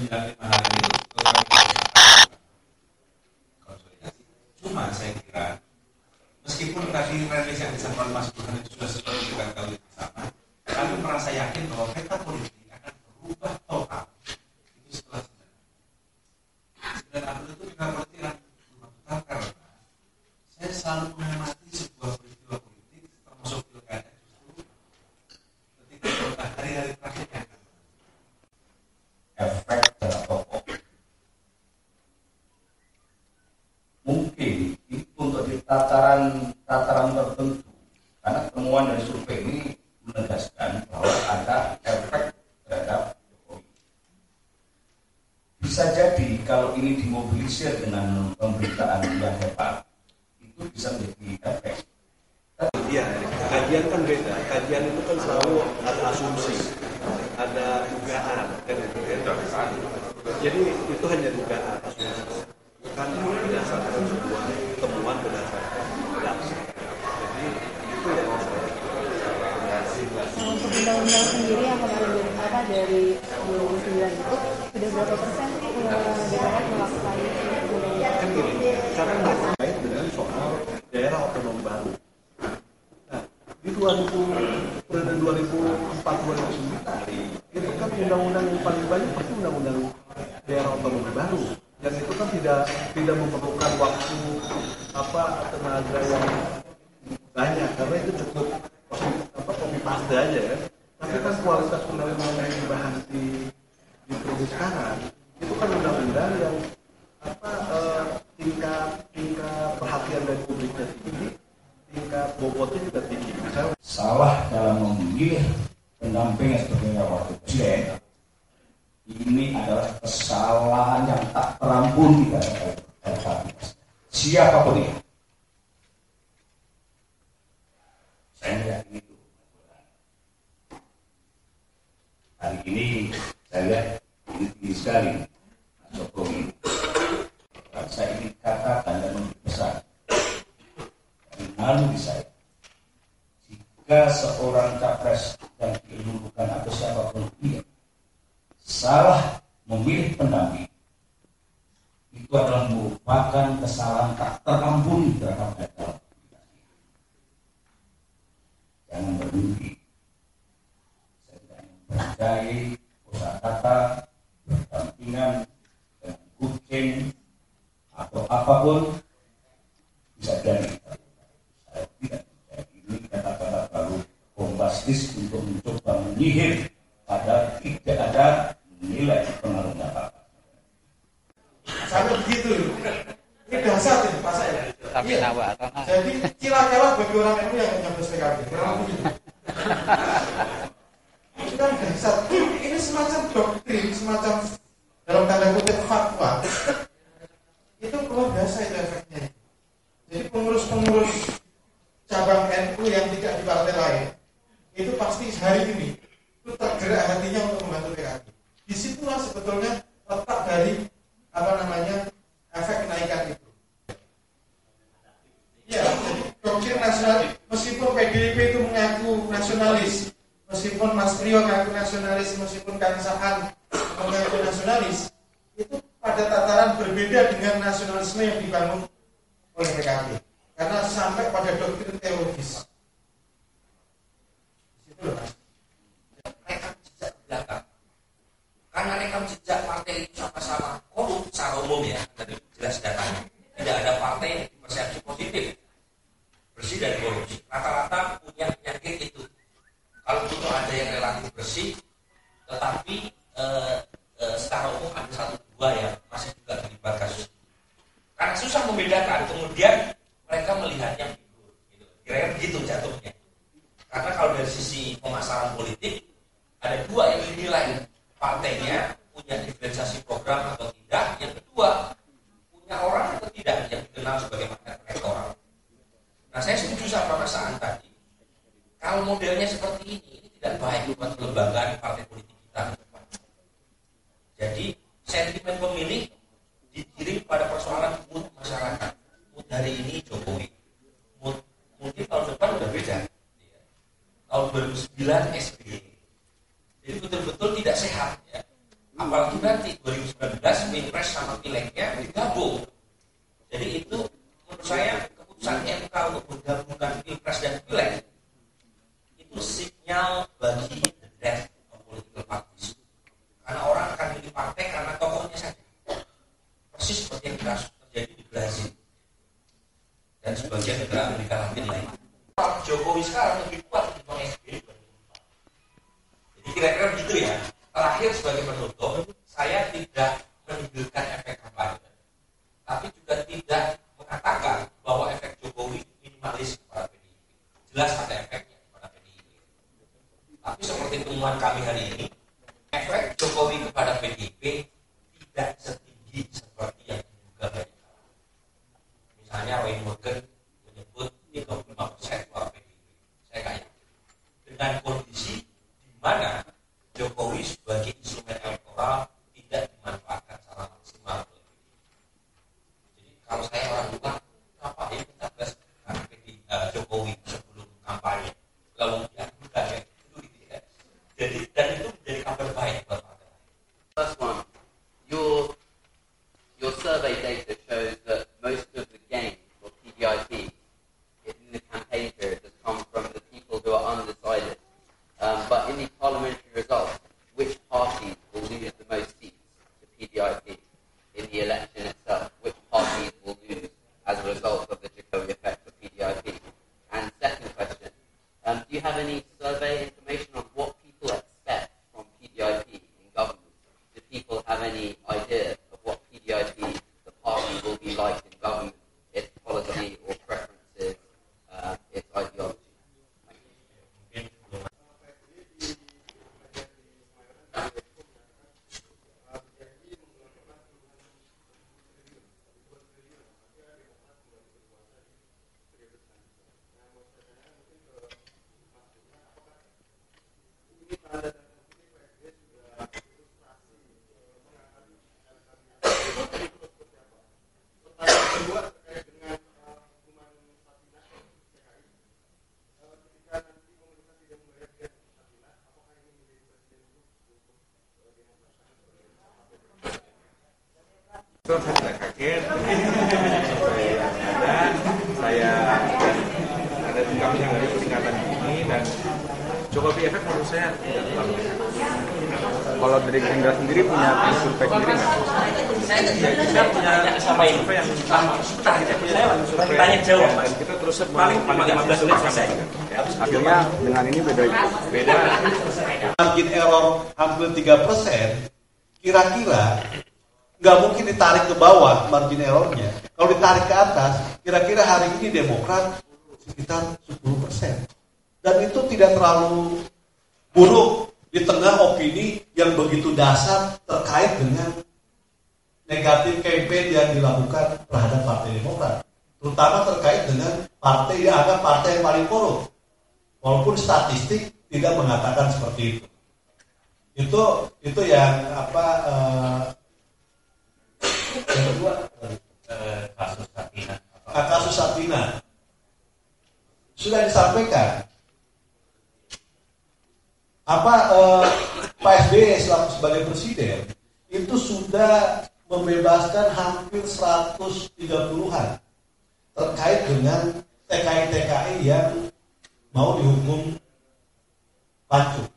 9 hal ini betul kami bisa konsolidasi. Cuma saya kira meskipun tadi rilis yang disampaikan Mas Burhan itu sudah sesuai dengan kami bersama, kami merasa yakin bahwa peta politik akan berubah total. Itu setelah 9 April itu peta politik akan berubah total karena saya selalu mengamati sebuah peristiwa politik termasuk pilkada justru ketika hari-hari terakhirnya efek adalah pokok. Mungkin itu untuk di tataran tertentu, karena temuan dari survei ini menegaskan bahwa ada efek terhadap Jokowi. Bisa jadi kalau ini dimobilisir dengan pemberitaan yang hebat, itu bisa menjadi efek. Iya, kajian kan beda. Kajian itu kan selalu ada asumsi, ada dugaan, kan itu ya. Jadi itu hanya dugaan, asumsi, bukan berdasarkan sebuah temuan berdasarkan data. Jadi itu yang saya. Untuk undang-undang sendiri yang kemarin dari 2009 itu sudah berapa persen sih DPR melakukan undang-undang? Kan gini, sekarang terkait dengan soal daerah otonom baru. Nah, di 2004-2009 itu kan undang-undang yang paling banyak pasti undang-undang daerah otonom baru. Dan itu kan tidak memerlukan waktu tenaga yang banyak karena itu cukup copy paste aja ya. Tapi kan kualitas undang-undang yang dibahas di produk sekarang itu kan undang-undang yang tingkat perhatian dari publiknya tinggi, tingkat bobotnya juga tinggi. Salah dalam memilih pendamping sebagai wakil presiden ini adalah kesalahan yang tak terampuni dari siapapun itu. Saya yakin itu. Hari ini saya lihat ini tinggi sekali Mas Jokowi. Saya ingin katakan dan membesar dan malu di saya. Jika seorang capres yang diilmukan atau siapapun dia salah memilih pendamping, itu adalah merupakan kesalahan tak terampuni terhadap data. Jangan bermimpi. Saya tidak mempercayai kosakata berdampingan dengan kucing atau apapun bisa jadi. Saya tidak percaya ini kata-kata baru bombastis untuk mencoba menyihir pada tidak ada nilai pengaruhnya apa. Sampai begitu, ini dasar ini Pak saya. Tapi iya. Jadi cilakalah bagi orang NU yang menyambut PKB. Itu kan dasar. Ini semacam doktrin, semacam dalam tanda kutip fatwa. Itu luar biasa itu efeknya. Jadi pengurus-pengurus cabang NU yang tidak di partai lain itu pasti hari ini itu tergerak hatinya untuk membantu PKB. Disitulah sebetulnya letak dari efek kenaikan itu. Ya, jadi doktrin nasional, meskipun PDIP itu mengaku nasionalis, meskipun Mas Priyo mengaku nasionalis, meskipun Kang Saan mengaku nasionalis, itu pada tataran berbeda dengan nasionalisme yang dibangun oleh PKB. Karena sampai pada doktrin teologis. Itu loh, Mas. Rekam jejak belakang. Karena rekam jejak partai itu sama-sama korup secara umum ya, tadi jelas datanya. Tidak ada partai yang dipersepsi positif, bersih dari korupsi. Rata-rata punya penyakit itu. Kalau itu ada yang relatif bersih, tetapi secara umum ada satu dua yang masih juga terlibat kasus. Karena susah membedakan, kemudian mereka melihatnya figur. Gitu. Kira-kira begitu jatuhnya. Karena kalau dari sisi pemasaran politik, ada dua yang dinilai. Partainya punya diferensiasi program atau tidak. Yang kedua, punya orang atau tidak yang dikenal sebagai magnet elektoral. Nah, saya setuju sama Mas Saan tadi. Kalau modelnya seperti ini tidak baik buat kelembagaan partai politik kita. Jadi, sentimen pemilih digiring pada persoalan mood masyarakat. Mood hari ini Jokowi. Mood mungkin tahun depan udah beda. Tahun 2009 SBY. Jadi betul-betul tidak sehat ya. Apalagi nanti 2019 Pilpres sama Pilegnya digabung. Jadi itu menurut saya keputusan MK untuk menggabungkan Pilpres dan Pileg itu sinyal bagi the death of political parties. Karena orang akan pilih partai karena tokohnya saja. Persis seperti yang terjadi di Brazil dan sebagian negara Amerika Latin lain. Pak Jokowi sekarang lebih kuat dibanding SBY. Jadi kira-kira begitu ya. Terakhir sebagai penutup, saya tidak menimbulkan efek kampanye, tapi juga tidak mengatakan bahwa efek Jokowi minimalis kepada PDIP. Jelas ada efeknya kepada PDIP. Tapi seperti temuan kami hari ini, efek Jokowi kepada PDIP tidak setinggi seperti yang diduga banyak. Misalnya Roy Morgan menyebut 35% suara PDIP. Saya nggak yakin. Dengan kondisi di mana Jokowi sebagai instrumen elektoral tidak dimanfaatkan secara maksimal. Jadi kalau saya orang tua, kenapa ya kita tes Jokowi sebelum kampanye, lalu diajukan ya itu tidak. Jadi dan itu menjadi kabar baik buat partai. First one, your survey data shows that most of the gain for PDIP in the campaign period has come from the people who are undecided. But in the parliamentary results, which parties will lose the most seats to PDIP in the election itself? Which parties will lose as a result of the Jokowi effect for PDIP? And second question, do you have any survey information on what people expect from PDIP in government? Do people have any idea of what PDIP, the party, will be like in government, its policy or preferences, its ideology? Itu saya tidak kaget. Saya ada di kami yang ada peringatan ini dan Jokowi efek menurut saya tidak terlalu. Kalau dari Gerindra sendiri punya survei sendiri nggak? Saya punya survei yang sama. Survei tanya jawab. Dan kita terus paling 15 menit selesai. Akhirnya dengan ini beda. Margin error hampir 3%, kira-kira nggak mungkin ditarik ke bawah margin errornya. Kalau ditarik ke atas, kira-kira hari ini Demokrat sekitar 10%. Dan itu tidak terlalu buruk di tengah opini yang begitu dasar terkait dengan negatif campaign yang dilakukan terhadap Partai Demokrat. Terutama terkait dengan partai yang dianggap partai yang paling korup. Walaupun statistik tidak mengatakan seperti itu. Itu yang yang kedua kasus Satina sudah disampaikan Pak SBY sebagai presiden itu sudah membebaskan hampir 130-an terkait dengan TKI yang mau dihukum pancung.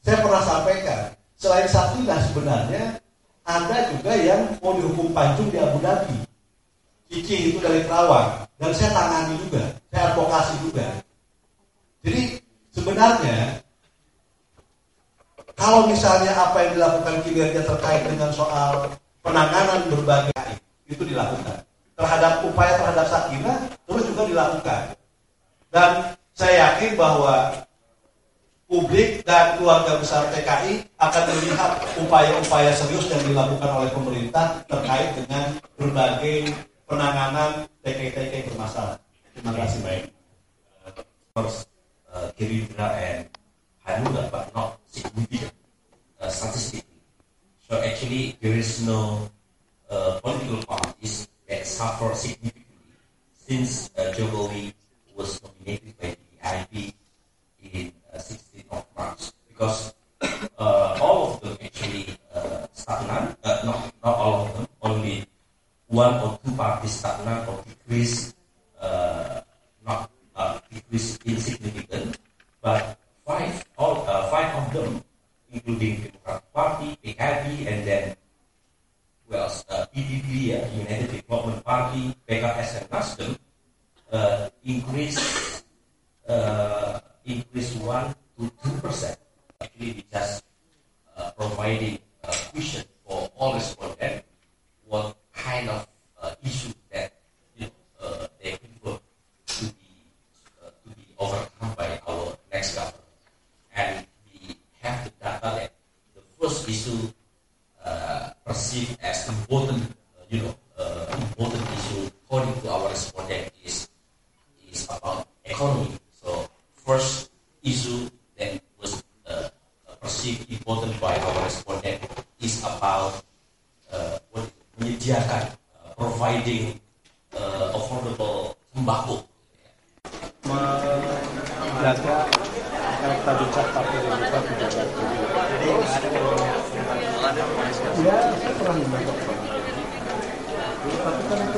Saya pernah sampaikan selain Satina sebenarnya ada juga yang mau dihukum pancung di Abu Dhabi. Kiki itu dari Kerawang. Dan saya tangani juga. Saya advokasi juga. Jadi sebenarnya kalau misalnya apa yang dilakukan kinerja terkait dengan soal penanganan berbagai itu dilakukan. Upaya terhadap Sakinah terus juga dilakukan. Dan saya yakin bahwa publik dan keluarga besar TKI akan melihat upaya-upaya serius yang dilakukan oleh pemerintah terkait dengan berbagai penanganan TKI bermasalah. Terima kasih. Baik. Gerindra and Hanura, but not significant statistically. So actually, there is no political parties that suffer significantly since Jokowi was nominated by the IP in 16th of March, because all of the Party, PKB, and then who else? PDP, United Development Party, PKS, and Nasdem increase 1 to 2%. Actually, we just providing a question for all respondents what kind of issue that they prefer to be overcome by our next government. And we have the data that the first issue perceived as important, important issue according to our respondent is about economy. So first issue that was perceived important by our respondent is about menyediakan, providing affordable sembako. Menjaga elektabilitas Partai Demokrat menjaga. Ya, saya pernah membantu. Tapi kan itu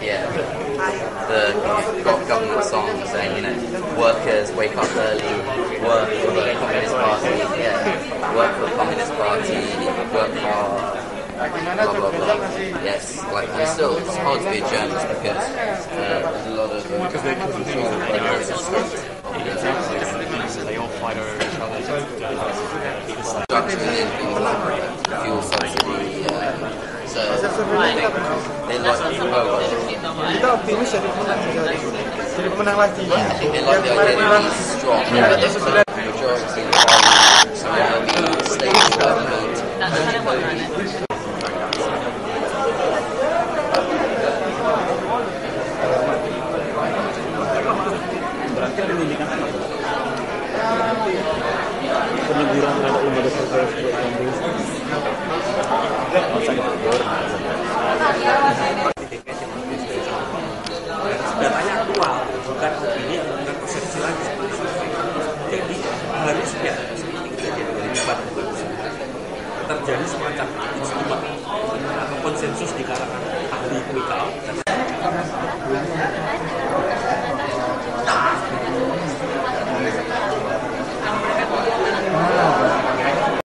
Yeah, the government songs saying, workers wake up early, work for the Communist Party, work for the Communist Party, work hard, blah blah blah. Yes, like it's hard to be a journalist because there's a lot of they all fight over each other. fuel subsidy. So they like Kita optimis jadi pemenang jadi pemenang lagi. I think they like the idea that he's strong. Majority of the parliament, so there'll be stable government. Berarti pendidikan apa? Penyuguran terhadap lembaga survei seperti Cambridge. Datanya aktual, bukan opini atau bukan persepsi lagi. Jadi harusnya seperti kejadian 2004 terjadi semacam ijtima atau konsensus di kalangan ahli PK